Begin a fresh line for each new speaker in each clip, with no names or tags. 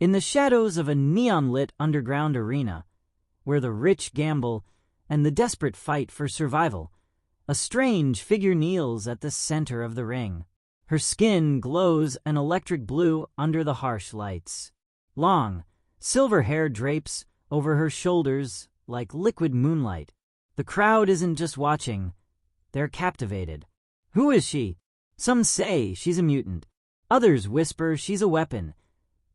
In the shadows of a neon-lit underground arena, where the rich gamble and the desperate fight for survival, a strange figure kneels at the center of the ring. Her skin glows an electric blue under the harsh lights. Long, silver hair drapes over her shoulders like liquid moonlight. The crowd isn't just watching, they're captivated. Who is she? Some say she's a mutant. Others whisper she's a weapon,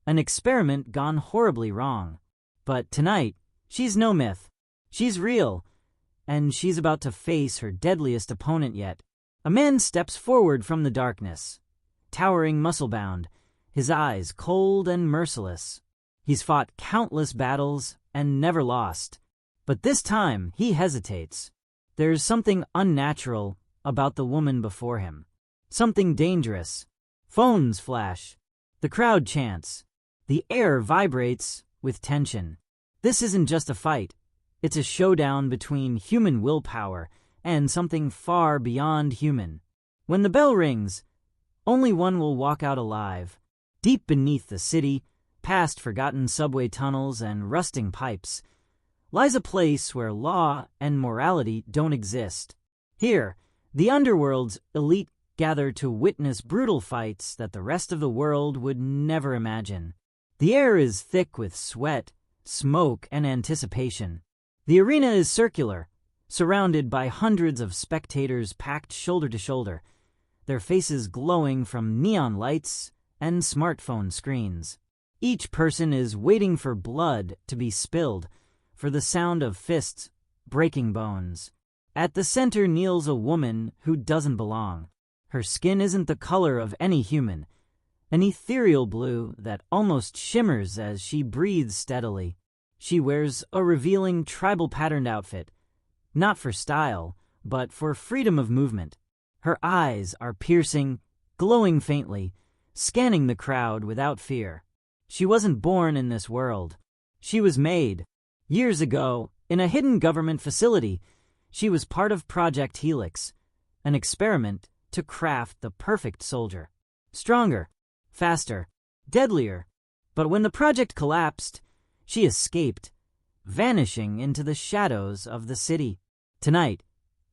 an experiment gone horribly wrong. But tonight, she's no myth. She's real, and she's about to face her deadliest opponent yet. A man steps forward from the darkness, towering muscle-bound, his eyes cold and merciless. He's fought countless battles and never lost. But this time, he hesitates. There's something unnatural about the woman before him. Something dangerous. Phones flash. The crowd chants. The air vibrates with tension. This isn't just a fight. It's a showdown between human willpower and something far beyond human. When the bell rings, only one will walk out alive. Deep beneath the city, past forgotten subway tunnels and rusting pipes, lies a place where law and morality don't exist. Here, the underworld's elite gather to witness brutal fights that the rest of the world would never imagine. The air is thick with sweat, smoke, and anticipation. The arena is circular, surrounded by hundreds of spectators packed shoulder to shoulder, their faces glowing from neon lights and smartphone screens. Each person is waiting for blood to be spilled, for the sound of fists breaking bones. At the center kneels a woman who doesn't belong. Her skin isn't the color of any human, an ethereal blue that almost shimmers as she breathes steadily. She wears a revealing tribal-patterned outfit, not for style, but for freedom of movement. Her eyes are piercing, glowing faintly, scanning the crowd without fear. She wasn't born in this world. She was made. Years ago, in a hidden government facility, she was part of Project Helix, an experiment to craft the perfect soldier. Stronger, faster, deadlier. But when the project collapsed, she escaped, vanishing into the shadows of the city. Tonight,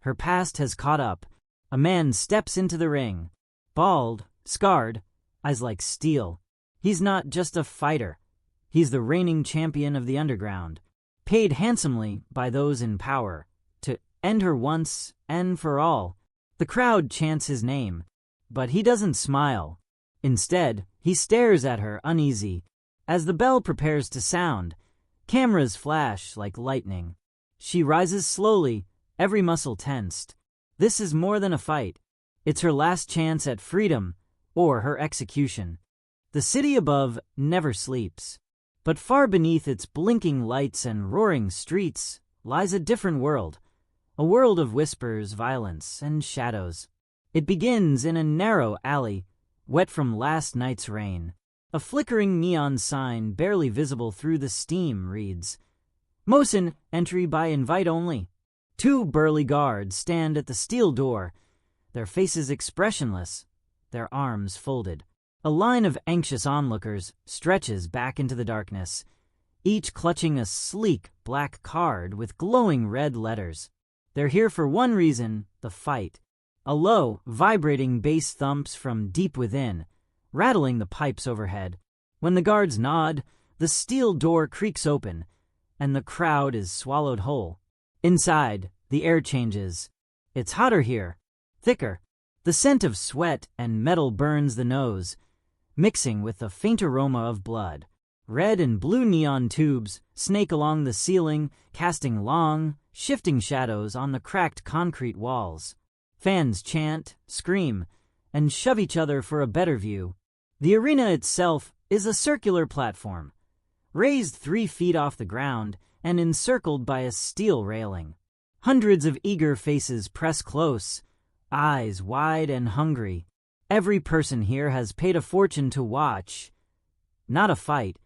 her past has caught up. A man steps into the ring, bald, scarred, eyes like steel. He's not just a fighter. He's the reigning champion of the underground, paid handsomely by those in power to end her once and for all. The crowd chants his name, but he doesn't smile. Instead, he stares at her uneasy. As the bell prepares to sound, cameras flash like lightning. She rises slowly, every muscle tensed. This is more than a fight. It's her last chance at freedom or her execution. The city above never sleeps, but far beneath its blinking lights and roaring streets lies a different world, a world of whispers, violence, and shadows. It begins in a narrow alley, wet from last night's rain. A flickering neon sign barely visible through the steam reads, "Mosin, entry by invite only." Two burly guards stand at the steel door, their faces expressionless, their arms folded. A line of anxious onlookers stretches back into the darkness, each clutching a sleek black card with glowing red letters. They're here for one reason, the fight. A low, vibrating bass thumps from deep within, rattling the pipes overhead. When the guards nod, the steel door creaks open, and the crowd is swallowed whole. Inside, the air changes. It's hotter here, thicker. The scent of sweat and metal burns the nose, mixing with the faint aroma of blood. Red and blue neon tubes snake along the ceiling, casting long, shifting shadows on the cracked concrete walls. Fans chant, scream, and shove each other for a better view. The arena itself is a circular platform, raised 3 feet off the ground and encircled by a steel railing. Hundreds of eager faces press close, eyes wide and hungry. Every person here has paid a fortune to watch. Not a fight,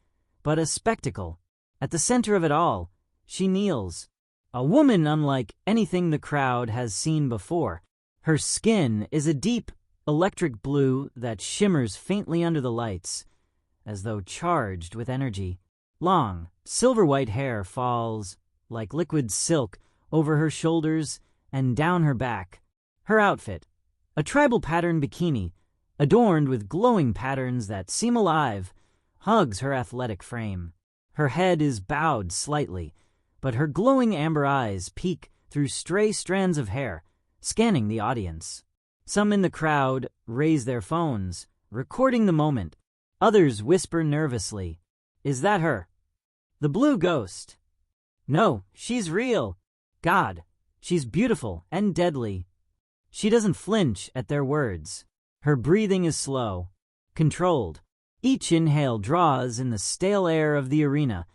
but a spectacle. At the center of it all, she kneels. A woman unlike anything the crowd has seen before. Her skin is a deep, electric blue that shimmers faintly under the lights, as though charged with energy. Long, silver-white hair falls, like liquid silk, over her shoulders and down her back. Her outfit, a tribal pattern bikini, adorned with glowing patterns that seem alive, hugs her athletic frame. Her head is bowed slightly, but her glowing amber eyes peek through stray strands of hair, scanning the audience. Some in the crowd raise their phones, recording the moment. Others whisper nervously, "Is that her? The blue ghost? No, she's real. God, she's beautiful and deadly." She doesn't flinch at their words. Her breathing is slow, controlled. Each inhale draws in the stale air of the arena.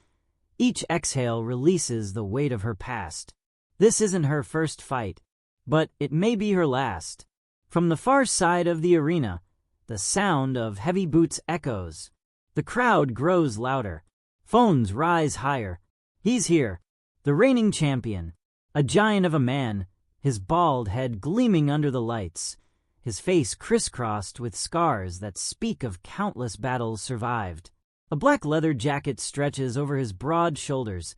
Each exhale releases the weight of her past. This isn't her first fight, but it may be her last. From the far side of the arena, the sound of heavy boots echoes. The crowd grows louder. Phones rise higher. He's here, the reigning champion, a giant of a man, his bald head gleaming under the lights, his face crisscrossed with scars that speak of countless battles survived. A black leather jacket stretches over his broad shoulders,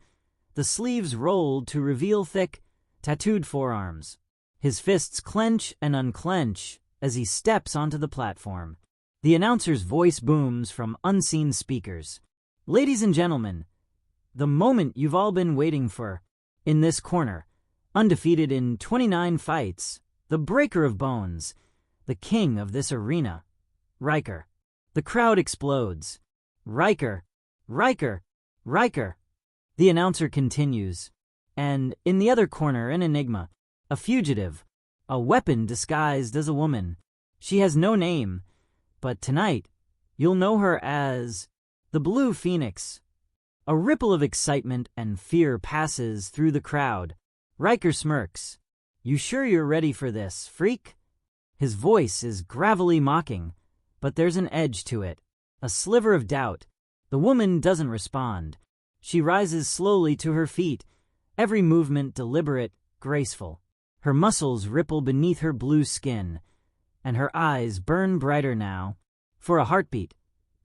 the sleeves rolled to reveal thick, tattooed forearms. His fists clench and unclench as he steps onto the platform. The announcer's voice booms from unseen speakers. "Ladies and gentlemen, the moment you've all been waiting for. In this corner, undefeated in 29 fights, the breaker of bones, the king of this arena, Riker." The crowd explodes. "Riker! Riker! Riker!" The announcer continues. And in the other corner, an enigma, a fugitive, a weapon disguised as a woman. She has no name, but tonight you'll know her as the Blue Phoenix. A ripple of excitement and fear passes through the crowd. Riker smirks. "You sure you're ready for this, freak?" His voice is gravelly mocking, but there's an edge to it, a sliver of doubt. The woman doesn't respond. She rises slowly to her feet, every movement deliberate, graceful. Her muscles ripple beneath her blue skin, and her eyes burn brighter now. For a heartbeat,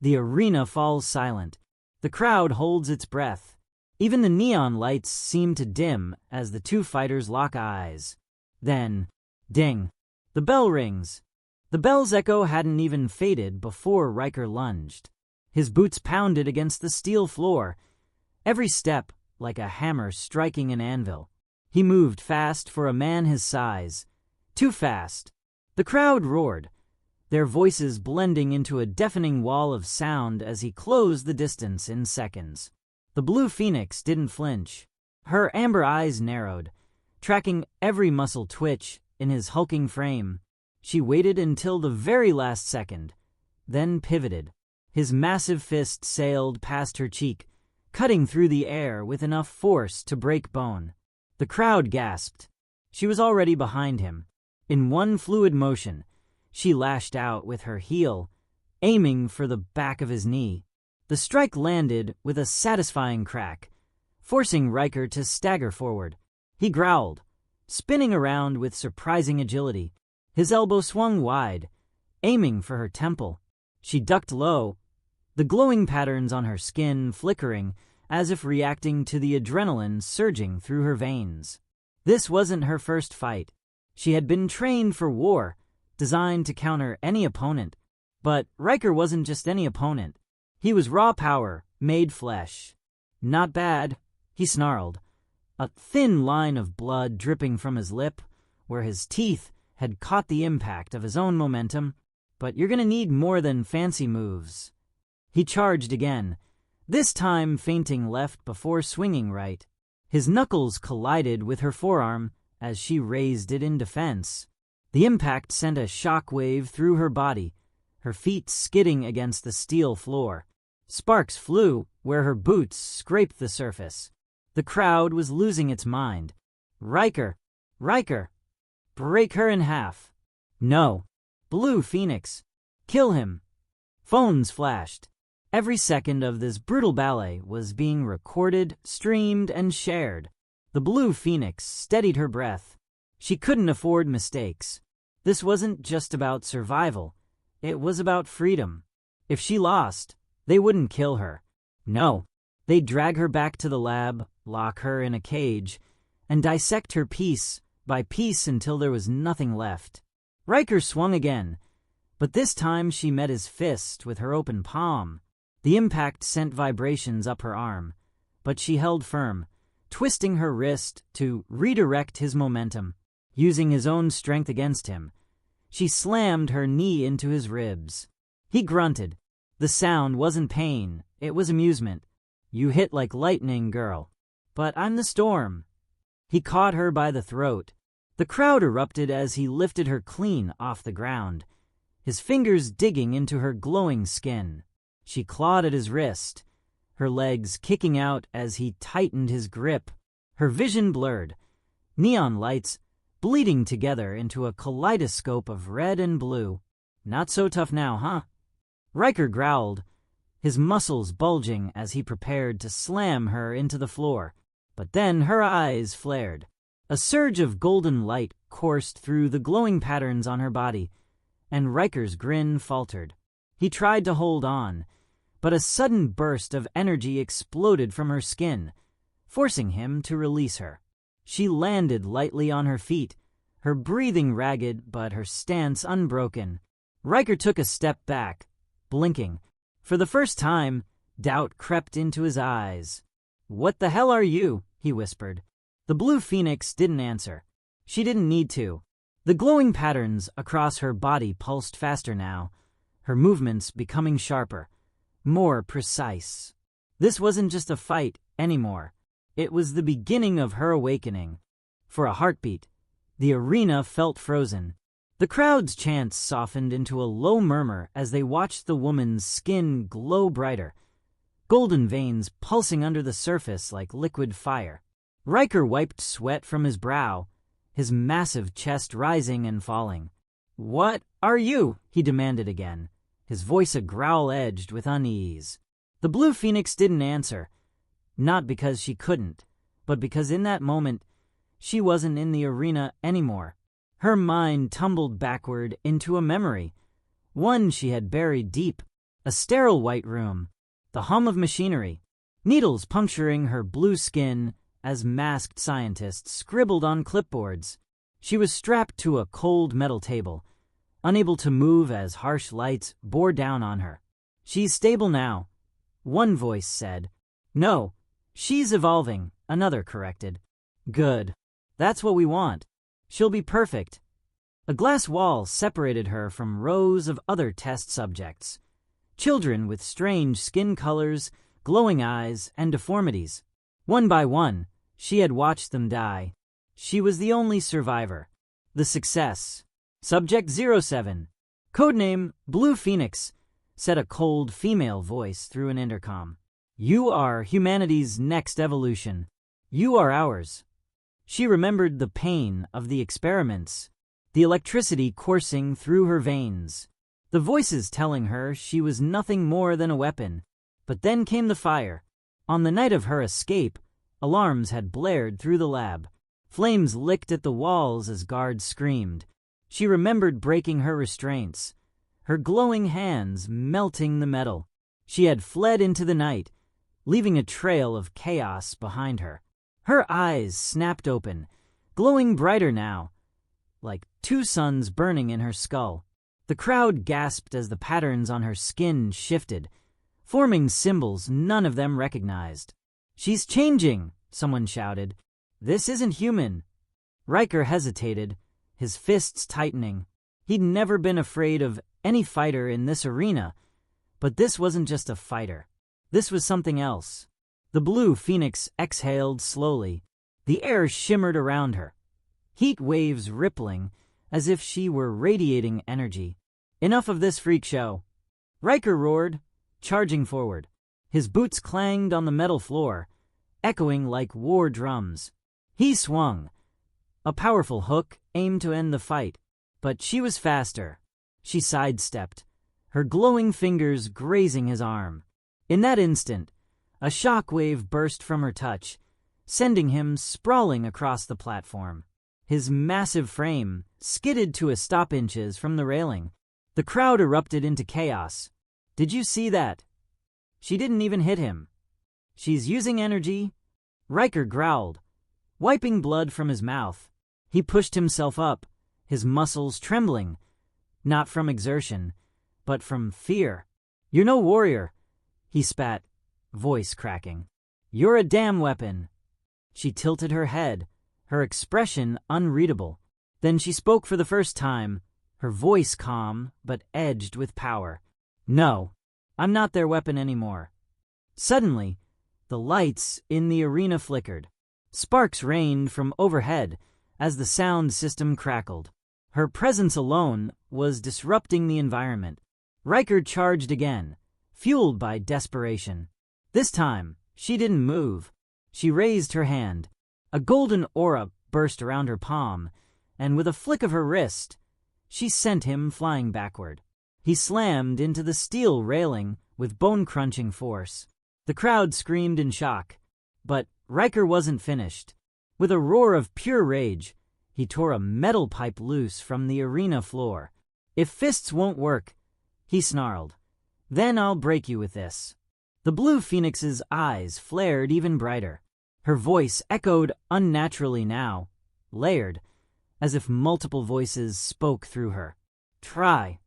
the arena falls silent. The crowd holds its breath. Even the neon lights seem to dim as the two fighters lock eyes. Then, ding, the bell rings. The bell's echo hadn't even faded before Riker lunged. His boots pounded against the steel floor, every step like a hammer striking an anvil. He moved fast for a man his size. Too fast. The crowd roared, their voices blending into a deafening wall of sound as he closed the distance in seconds. The Blue Phoenix didn't flinch. Her amber eyes narrowed, tracking every muscle twitch in his hulking frame. She waited until the very last second, then pivoted. His massive fist sailed past her cheek, cutting through the air with enough force to break bone. The crowd gasped. She was already behind him. In one fluid motion, she lashed out with her heel, aiming for the back of his knee. The strike landed with a satisfying crack, forcing Riker to stagger forward. He growled, spinning around with surprising agility. His elbow swung wide, aiming for her temple. She ducked low, the glowing patterns on her skin flickering as if reacting to the adrenaline surging through her veins. This wasn't her first fight. She had been trained for war, designed to counter any opponent. But Riker wasn't just any opponent. He was raw power, made flesh. "Not bad," he snarled, a thin line of blood dripping from his lip, where his teeth had caught the impact of his own momentum. "But you're gonna need more than fancy moves." He charged again, this time feinting left before swinging right. His knuckles collided with her forearm as she raised it in defense. The impact sent a shock wave through her body, her feet skidding against the steel floor. Sparks flew where her boots scraped the surface. The crowd was losing its mind. "Riker! Riker! Break her in half!" "No! Blue Phoenix! Kill him!" Phones flashed. Every second of this brutal ballet was being recorded, streamed, and shared. The Blue Phoenix steadied her breath. She couldn't afford mistakes. This wasn't just about survival. It was about freedom. If she lost, They wouldn't kill her. No. They'd drag her back to the lab, lock her in a cage, and dissect her piece by piece until there was nothing left. Riker swung again, but this time she met his fist with her open palm. The impact sent vibrations up her arm, but she held firm, twisting her wrist to redirect his momentum. Using his own strength against him, she slammed her knee into his ribs. He grunted. The sound wasn't pain, it was amusement. "You hit like lightning, girl." "But I'm the storm." He caught her by the throat. The crowd erupted as he lifted her clean off the ground, his fingers digging into her glowing skin. She clawed at his wrist, her legs kicking out as he tightened his grip. Her vision blurred, neon lights bleeding together into a kaleidoscope of red and blue. "Not so tough now, huh?" Riker growled, his muscles bulging as he prepared to slam her into the floor. But then her eyes flared. A surge of golden light coursed through the glowing patterns on her body, and Riker's grin faltered. He tried to hold on, but a sudden burst of energy exploded from her skin, forcing him to release her. She landed lightly on her feet, her breathing ragged but her stance unbroken. Riker took a step back, blinking. For the first time, doubt crept into his eyes. "What the hell are you?" he whispered. The blue phoenix didn't answer. She didn't need to. The glowing patterns across her body pulsed faster now, her movements becoming sharper, more precise. This wasn't just a fight anymore. It was the beginning of her awakening. For a heartbeat, the arena felt frozen. The crowd's chants softened into a low murmur as they watched the woman's skin glow brighter, golden veins pulsing under the surface like liquid fire. Riker wiped sweat from his brow, his massive chest rising and falling. "What are you?" he demanded again, his voice a growl edged with unease. The blue phoenix didn't answer. Not because she couldn't, but because in that moment, she wasn't in the arena anymore. Her mind tumbled backward into a memory, one she had buried deep, a sterile white room, the hum of machinery, needles puncturing her blue skin as masked scientists scribbled on clipboards. She was strapped to a cold metal table, unable to move as harsh lights bore down on her. "She's stable now," one voice said. "No. She's evolving," another corrected. "Good. That's what we want. She'll be perfect." A glass wall separated her from rows of other test subjects. Children with strange skin colors, glowing eyes, and deformities. One by one, she had watched them die. She was the only survivor. The success. "Subject 07. Codename Blue Phoenix," said a cold female voice through an intercom. "You are humanity's next evolution. You are ours." She remembered the pain of the experiments, the electricity coursing through her veins, the voices telling her she was nothing more than a weapon. But then came the fire. On the night of her escape, alarms had blared through the lab. Flames licked at the walls as guards screamed. She remembered breaking her restraints, her glowing hands melting the metal. She had fled into the night, leaving a trail of chaos behind her. Her eyes snapped open, glowing brighter now, like two suns burning in her skull. The crowd gasped as the patterns on her skin shifted, forming symbols none of them recognized. "She's changing," someone shouted. "This isn't human." Riker hesitated, his fists tightening. He'd never been afraid of any fighter in this arena, but this wasn't just a fighter. This was something else. The blue phoenix exhaled slowly. The air shimmered around her, heat waves rippling as if she were radiating energy. "Enough of this freak show." Riker roared, charging forward. His boots clanged on the metal floor, echoing like war drums. He swung, a powerful hook aimed to end the fight, but she was faster. She sidestepped, her glowing fingers grazing his arm. In that instant, a shockwave burst from her touch, sending him sprawling across the platform. His massive frame skidded to a stop inches from the railing. The crowd erupted into chaos. "Did you see that?" She didn't even hit him. She's using energy. Riker growled, wiping blood from his mouth. He pushed himself up, his muscles trembling, not from exertion, but from fear. "You're no warrior," he spat, voice cracking. "You're a damn weapon." She tilted her head, her expression unreadable. Then she spoke for the first time, her voice calm but edged with power. "No, I'm not their weapon anymore." Suddenly, the lights in the arena flickered. Sparks rained from overhead as the sound system crackled. Her presence alone was disrupting the environment. Riker charged again, fueled by desperation. This time, she didn't move. She raised her hand. A golden aura burst around her palm, and with a flick of her wrist, she sent him flying backward. He slammed into the steel railing with bone-crunching force. The crowd screamed in shock, but Riker wasn't finished. With a roar of pure rage, he tore a metal pipe loose from the arena floor. "If fists won't work," he snarled, "then I'll break you with this." The blue phoenix's eyes flared even brighter. Her voice echoed unnaturally now, layered, as if multiple voices spoke through her. "Try."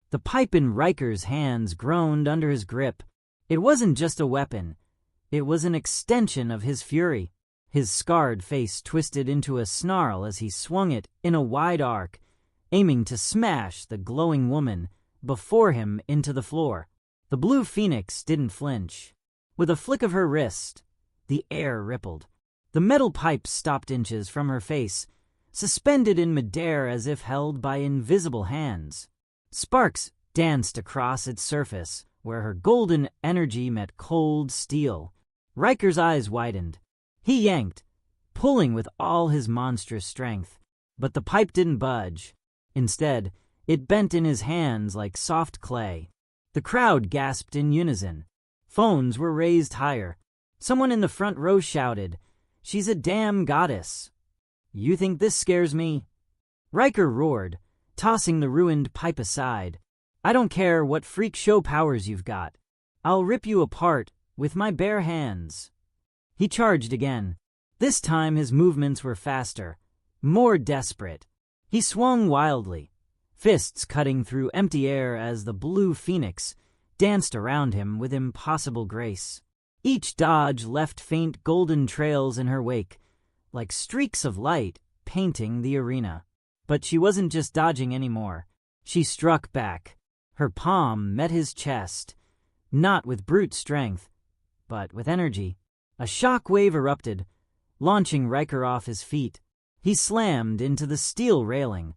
The pipe in Riker's hands groaned under his grip. It wasn't just a weapon. It was an extension of his fury. His scarred face twisted into a snarl as he swung it in a wide arc, aiming to smash the glowing woman before him into the floor. The blue phoenix didn't flinch. With a flick of her wrist, the air rippled. The metal pipe stopped inches from her face, suspended in midair as if held by invisible hands. Sparks danced across its surface, where her golden energy met cold steel. Riker's eyes widened. He yanked, pulling with all his monstrous strength, but the pipe didn't budge. Instead, it bent in his hands like soft clay. The crowd gasped in unison. Phones were raised higher. Someone in the front row shouted, "She's a damn goddess." "You think this scares me?" Riker roared, tossing the ruined pipe aside. "I don't care what freak show powers you've got. I'll rip you apart with my bare hands." He charged again. This time his movements were faster, more desperate. He swung wildly, fists cutting through empty air as the blue phoenix danced around him with impossible grace. Each dodge left faint golden trails in her wake, like streaks of light painting the arena. But she wasn't just dodging anymore. She struck back. Her palm met his chest, not with brute strength, but with energy. A shock wave erupted, launching Riker off his feet. He slammed into the steel railing,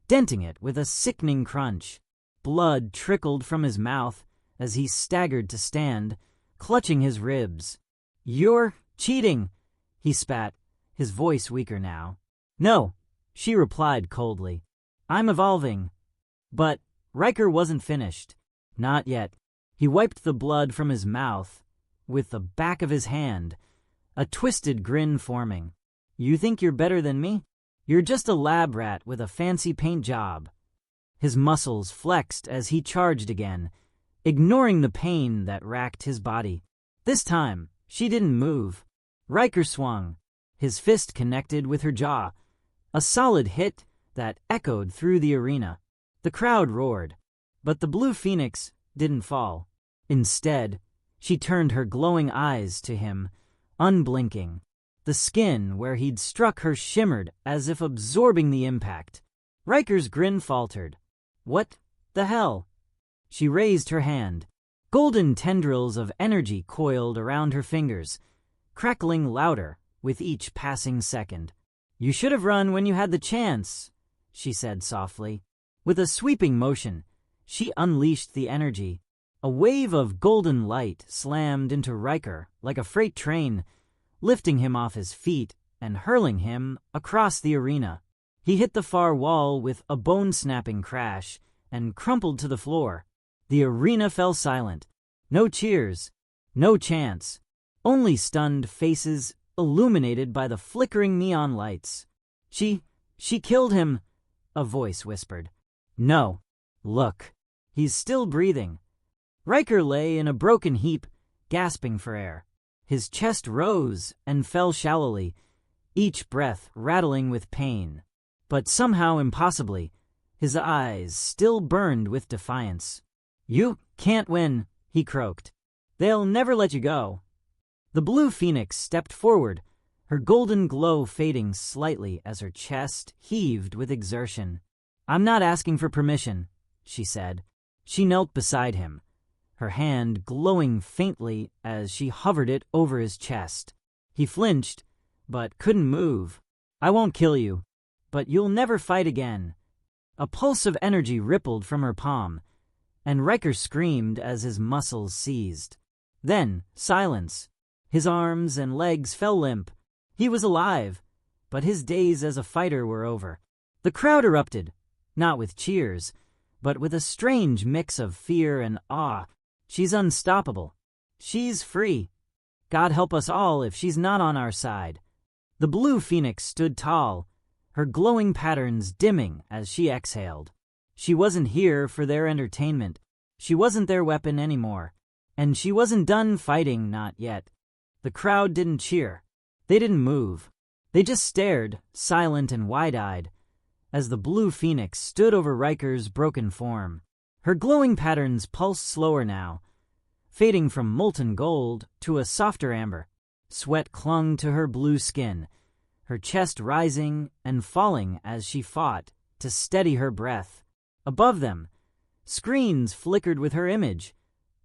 denting it with a sickening crunch. Blood trickled from his mouth as he staggered to stand, clutching his ribs. "You're cheating," he spat, his voice weaker now. "No," she replied coldly. "I'm evolving." But Riker wasn't finished. Not yet. He wiped the blood from his mouth with the back of his hand, a twisted grin forming. "You think you're better than me? You're just a lab rat with a fancy paint job." His muscles flexed as he charged again, ignoring the pain that racked his body. This time, she didn't move. Riker swung, his fist connected with her jaw, a solid hit that echoed through the arena. The crowd roared, but the blue phoenix didn't fall. Instead, she turned her glowing eyes to him, unblinking. The skin where he'd struck her shimmered as if absorbing the impact. Riker's grin faltered. "What the hell?" She raised her hand. Golden tendrils of energy coiled around her fingers, crackling louder with each passing second. "You should have run when you had the chance," she said softly. With a sweeping motion, she unleashed the energy. A wave of golden light slammed into Riker like a freight train, lifting him off his feet and hurling him across the arena. He hit the far wall with a bone-snapping crash and crumpled to the floor. The arena fell silent. No cheers, no chants, only stunned faces illuminated by the flickering neon lights. She killed him," a voice whispered. "No, look, he's still breathing." Riker lay in a broken heap gasping for air. His chest rose and fell shallowly, each breath rattling with pain. But somehow impossibly, his eyes still burned with defiance. "You can't win," he croaked. "They'll never let you go." The blue phoenix stepped forward, her golden glow fading slightly as her chest heaved with exertion. "I'm not asking for permission," she said. She knelt beside him, her hand glowing faintly as she hovered it over his chest. He flinched, but couldn't move. "I won't kill you, but you'll never fight again." A pulse of energy rippled from her palm, and Riker screamed as his muscles seized. Then, silence. His arms and legs fell limp. He was alive, but his days as a fighter were over. The crowd erupted, not with cheers, but with a strange mix of fear and awe. "She's unstoppable. She's free. God help us all if she's not on our side." The blue phoenix stood tall, her glowing patterns dimming as she exhaled. She wasn't here for their entertainment. She wasn't their weapon anymore. And she wasn't done fighting, not yet. The crowd didn't cheer. They didn't move. They just stared, silent and wide-eyed, as the blue phoenix stood over Riker's broken form. Her glowing patterns pulsed slower now, fading from molten gold to a softer amber. Sweat clung to her blue skin, her chest rising and falling as she fought to steady her breath. Above them, screens flickered with her image,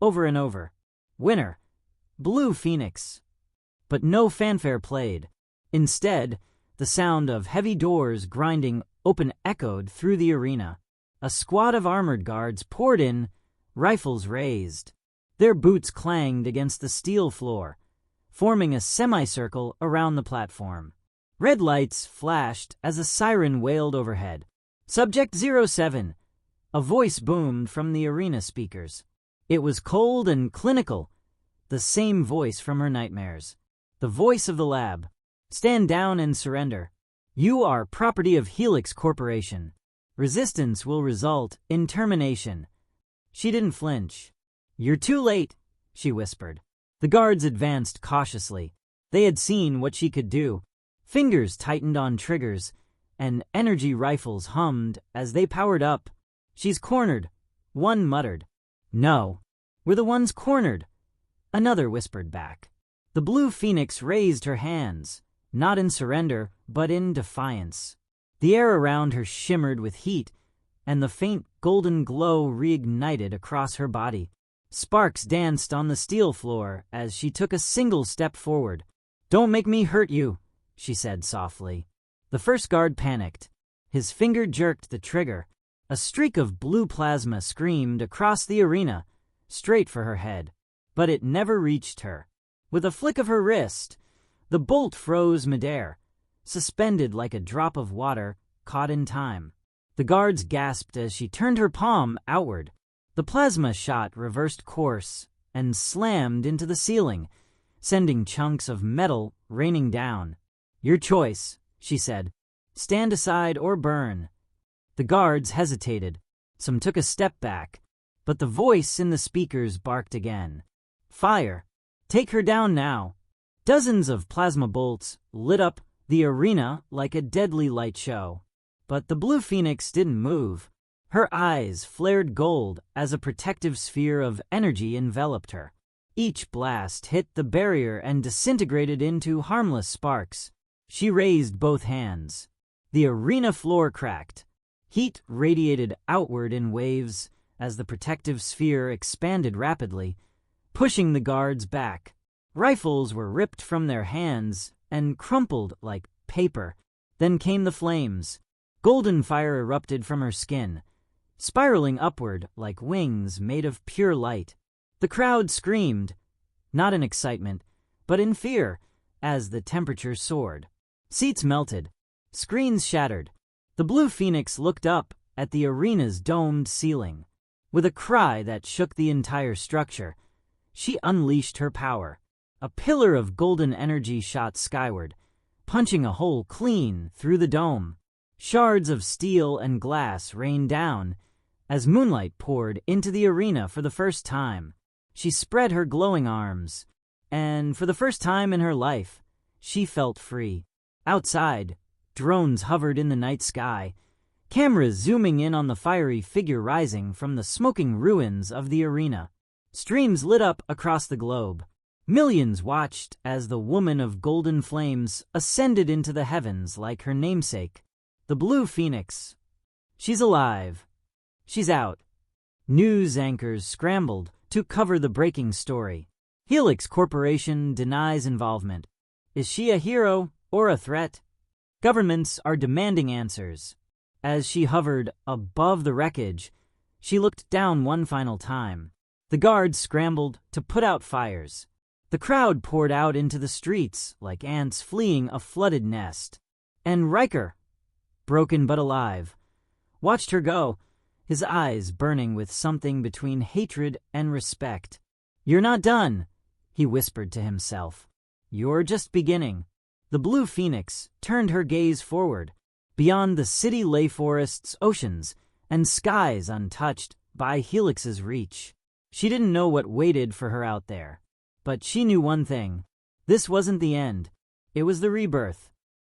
over and over. "Winner, Blue Phoenix." But no fanfare played. Instead, the sound of heavy doors grinding open echoed through the arena. A squad of armored guards poured in, rifles raised. Their boots clanged against the steel floor, forming a semicircle around the platform. Red lights flashed as a siren wailed overhead. "Subject 07, a voice boomed from the arena speakers. It was cold and clinical, the same voice from her nightmares. The voice of the lab. "Stand down and surrender. You are property of Helix Corporation. Resistance will result in termination." She didn't flinch. "You're too late," she whispered. The guards advanced cautiously. They had seen what she could do. Fingers tightened on triggers, and energy rifles hummed as they powered up. "She's cornered," one muttered. "No, we're the ones cornered," another whispered back. The blue phoenix raised her hands, not in surrender, but in defiance. The air around her shimmered with heat, and the faint golden glow reignited across her body. Sparks danced on the steel floor as she took a single step forward. "Don't make me hurt you," she said softly. The first guard panicked. His finger jerked the trigger. A streak of blue plasma screamed across the arena, straight for her head. But it never reached her. With a flick of her wrist, the bolt froze midair, suspended like a drop of water caught in time. The guards gasped as she turned her palm outward. The plasma shot reversed course and slammed into the ceiling, sending chunks of metal raining down. "Your choice," she said. "Stand aside or burn." The guards hesitated. Some took a step back, but the voice in the speakers barked again. "Fire! Take her down now." Dozens of plasma bolts lit up the arena like a deadly light show. But the blue phoenix didn't move. Her eyes flared gold as a protective sphere of energy enveloped her. Each blast hit the barrier and disintegrated into harmless sparks. She raised both hands. The arena floor cracked. Heat radiated outward in waves as the protective sphere expanded rapidly, pushing the guards back. Rifles were ripped from their hands and crumpled like paper. Then came the flames. Golden fire erupted from her skin, spiraling upward like wings made of pure light. The crowd screamed, not in excitement, but in fear, as the temperature soared. Seats melted. Screens shattered. The blue phoenix looked up at the arena's domed ceiling. With a cry that shook the entire structure, she unleashed her power. A pillar of golden energy shot skyward, punching a hole clean through the dome. Shards of steel and glass rained down as moonlight poured into the arena for the first time. She spread her glowing arms, and for the first time in her life, she felt free. Outside, drones hovered in the night sky, cameras zooming in on the fiery figure rising from the smoking ruins of the arena. Streams lit up across the globe. Millions watched as the woman of golden flames ascended into the heavens like her namesake, the Blue Phoenix. She's alive. She's out. News anchors scrambled to cover the breaking story. Helix Corporation denies involvement. Is she a hero or a threat? Governments are demanding answers. As she hovered above the wreckage, she looked down one final time. The guards scrambled to put out fires. The crowd poured out into the streets like ants fleeing a flooded nest. And Riker, broken but alive, watched her go, his eyes burning with something between hatred and respect. "You're not done," he whispered to himself. "You're just beginning." The Blue Phoenix turned her gaze forward. Beyond the city lay forests, oceans, and skies untouched by Helix's reach. She didn't know what waited for her out there, but she knew one thing. This wasn't the end. It was the rebirth.